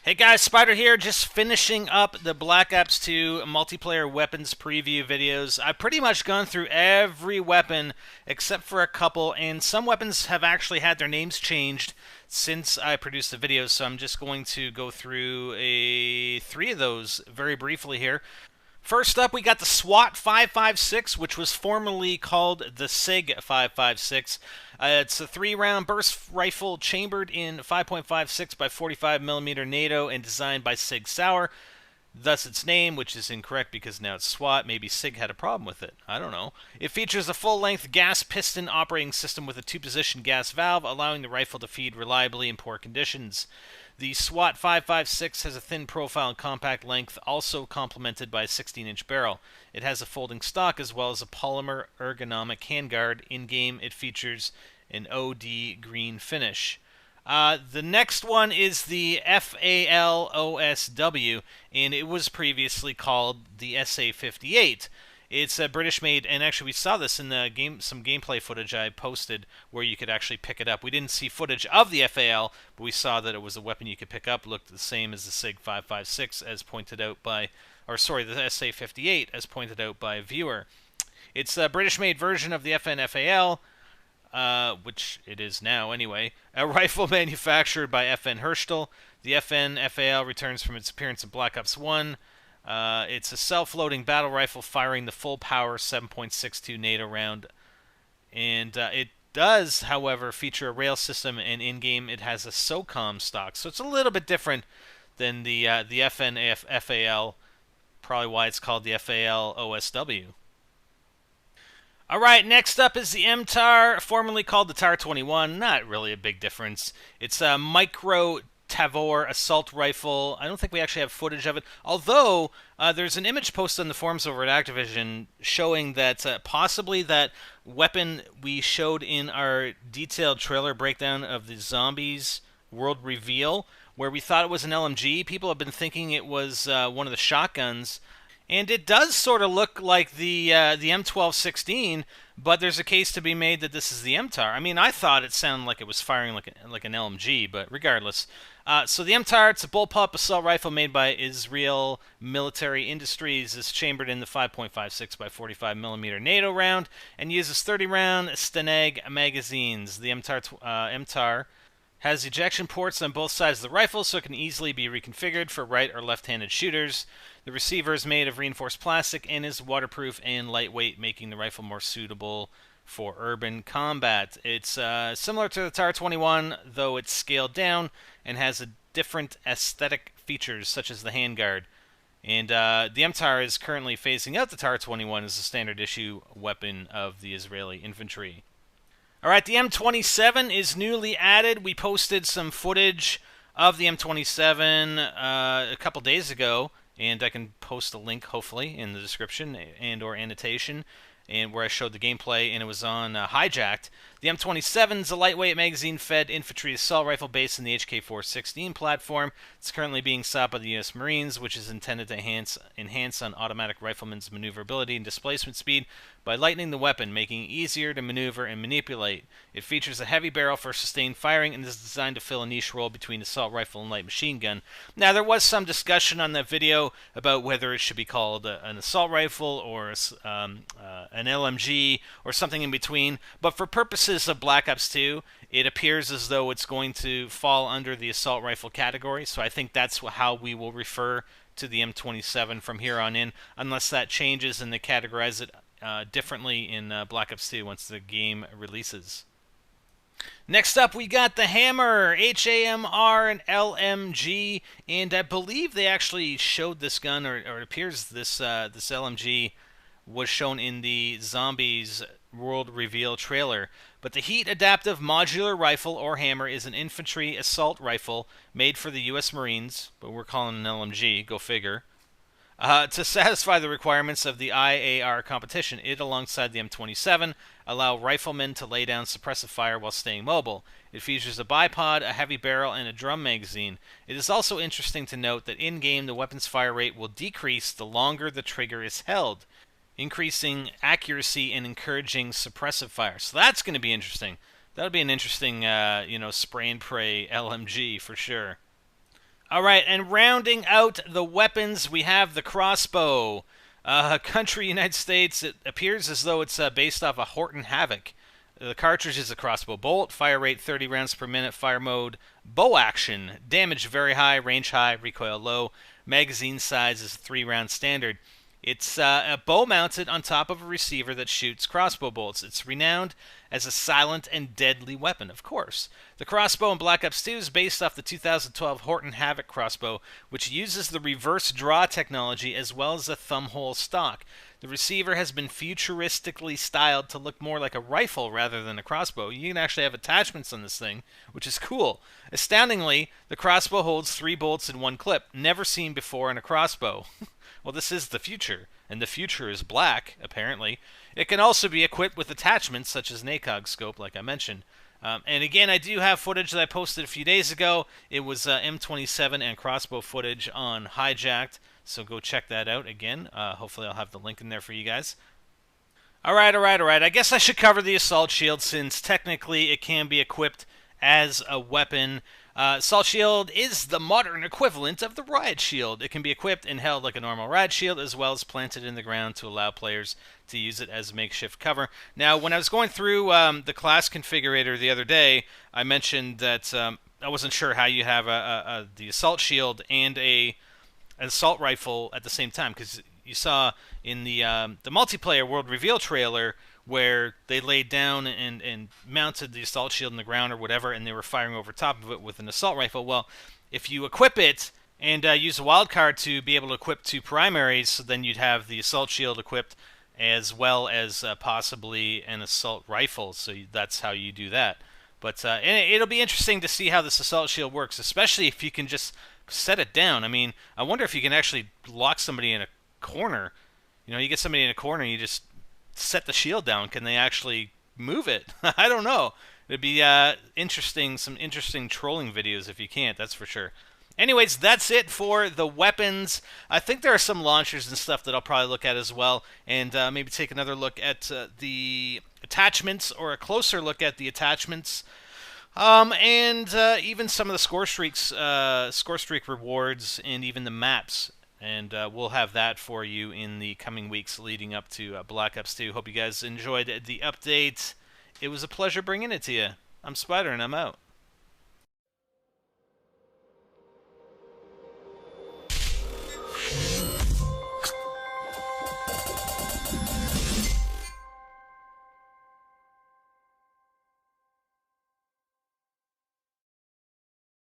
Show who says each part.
Speaker 1: Hey guys, Spider here, just finishing up the Black Ops 2 multiplayer weapons preview videos. I've pretty much gone through every weapon except for a couple, and some weapons have actually had their names changed since I produced the videos, so I'm just going to go through three of those very briefly here. First up, we got the SWAT 556, which was formerly called the SIG 556. It's a 3-round burst rifle chambered in 5.56 by 45 millimeter NATO and designed by SIG Sauer. Thus its name, which is incorrect because now it's SWAT. Maybe SIG had a problem with it. I don't know. It features a full-length gas piston operating system with a 2-position gas valve, allowing the rifle to feed reliably in poor conditions. The SWAT 556 has a thin profile and compact length, also complemented by a 16-inch barrel. It has a folding stock as well as a polymer ergonomic handguard. In-game, it features an OD green finish. The next one is the FAL-OSW, and it was previously called the SA-58. It's a British-made, and actually we saw this in the game, some gameplay footage I posted where you could actually pick it up. We didn't see footage of the FAL, but we saw that it was a weapon you could pick up. Looked the same as the SIG 556, as pointed out by, or sorry, the SA-58, as pointed out by a viewer. It's a British-made version of the FN-FAL. Which it is now anyway, a rifle manufactured by FN Herstal. The FN-FAL returns from its appearance in Black Ops 1. It's a self-loading battle rifle firing the full power 7.62 NATO round. And it does, however, feature a rail system, and in-game it has a SOCOM stock. So it's a little bit different than the FN-FAL, probably why it's called the FAL-OSW. Alright, next up is the MTAR, formerly called the TAR-21. Not really a big difference. It's a micro Tavor assault rifle. I don't think we actually have footage of it, although there's an image posted on the forums over at Activision showing that possibly that weapon we showed in our detailed trailer breakdown of the Zombies World Reveal, where we thought it was an LMG. People have been thinking it was one of the shotguns. And it does sort of look like the M1216, but there's a case to be made that this is the MTAR. I mean, I thought it sounded like it was firing like an LMG, but regardless. So the MTAR, it's a bullpup assault rifle made by Israel Military Industries. It's chambered in the 5.56 by 45 millimeter NATO round and uses 30-round Stenag magazines. The MTAR has ejection ports on both sides of the rifle, so it can easily be reconfigured for right or left-handed shooters. The receiver is made of reinforced plastic and is waterproof and lightweight, making the rifle more suitable for urban combat. It's similar to the TAR-21, though it's scaled down and has a different aesthetic features, such as the handguard. And the MTAR is currently phasing out the TAR-21 as a standard issue weapon of the Israeli infantry. Alright, the M27 is newly added. We posted some footage of the M27 a couple days ago, and I can post a link, hopefully, in the description and or annotation, and where I showed the gameplay, and it was on Hijacked. The M27 is a lightweight magazine-fed infantry assault rifle based on the HK416 platform. It's currently being sought by the U.S. Marines, which is intended to enhance on automatic riflemen's maneuverability and displacement speed by lightening the weapon, making it easier to maneuver and manipulate. It features a heavy barrel for sustained firing and is designed to fill a niche role between assault rifle and light machine gun. Now, there was some discussion on that video about whether it should be called an assault rifle or an LMG or something in between, but for purposes of Black Ops 2, it appears as though it's going to fall under the assault rifle category, so I think that's how we will refer to the M27 from here on in, unless that changes and they categorize it differently in Black Ops 2 once the game releases. Next up, we got the Hammer, HAMR and LMG, and I believe they actually showed this gun, or it appears this LMG was shown in the Zombies World Reveal trailer. But the Heat Adaptive Modular Rifle, or Hammer, is an infantry assault rifle made for the U.S. Marines, but we're calling it an LMG, go figure. To satisfy the requirements of the IAR competition, it, alongside the M27, allow riflemen to lay down suppressive fire while staying mobile. It features a bipod, a heavy barrel, and a drum magazine. It is also interesting to note that in-game the weapon's fire rate will decrease the longer the trigger is held, increasing accuracy and encouraging suppressive fire. So that's going to be interesting. That'll be an interesting, spray and pray LMG for sure. All right, and rounding out the weapons, we have the crossbow. Country United States. It appears as though it's based off a Horton Havoc. The cartridge is a crossbow bolt. Fire rate 30 rounds per minute. Fire mode bow action. Damage very high. Range high. Recoil low. Magazine size is 3-round standard. It's a bow mounted on top of a receiver that shoots crossbow bolts. It's renowned as a silent and deadly weapon, of course. The crossbow in Black Ops 2 is based off the 2012 Horton Havoc crossbow, which uses the reverse draw technology as well as a thumbhole stock. The receiver has been futuristically styled to look more like a rifle rather than a crossbow. You can actually have attachments on this thing, which is cool. Astoundingly, the crossbow holds 3 bolts in one clip, never seen before in a crossbow. Well, this is the future, and the future is black, apparently. It can also be equipped with attachments such as an ACOG scope, like I mentioned. And again, I do have footage that I posted a few days ago. It was M27 and crossbow footage on Hijacked, so go check that out again. Hopefully I'll have the link in there for you guys. Alright. I guess I should cover the assault shield since technically it can be equipped as a weapon. Assault Shield is the modern equivalent of the Riot Shield. It can be equipped and held like a normal Riot Shield, as well as planted in the ground to allow players to use it as makeshift cover. Now, when I was going through the class configurator the other day, I mentioned that I wasn't sure how you have the Assault Shield and an assault rifle at the same time, because you saw in the multiplayer World Reveal trailer where they laid down and mounted the assault shield in the ground or whatever, and they were firing over top of it with an assault rifle. Well, if you equip it and use a wildcard to be able to equip 2 primaries, so then you'd have the assault shield equipped as well as possibly an assault rifle, so that's how you do that. But and it'll be interesting to see how this assault shield works, especially if you can just set it down. I mean, I wonder if you can actually lock somebody in a corner. You know, you get somebody in a corner, and you just set the shield down. Can they actually move it? I don't know. It'd be interesting, some interesting trolling videos if you can't, that's for sure. Anyways, that's it for the weapons. I think there are some launchers and stuff that I'll probably look at as well, and maybe take another look at the attachments, or a closer look at the attachments, and even some of the score streak rewards, and even the maps. And we'll have that for you in the coming weeks leading up to Black Ops 2. Hope you guys enjoyed the update. It was a pleasure bringing it to you. I'm Spider, and I'm out.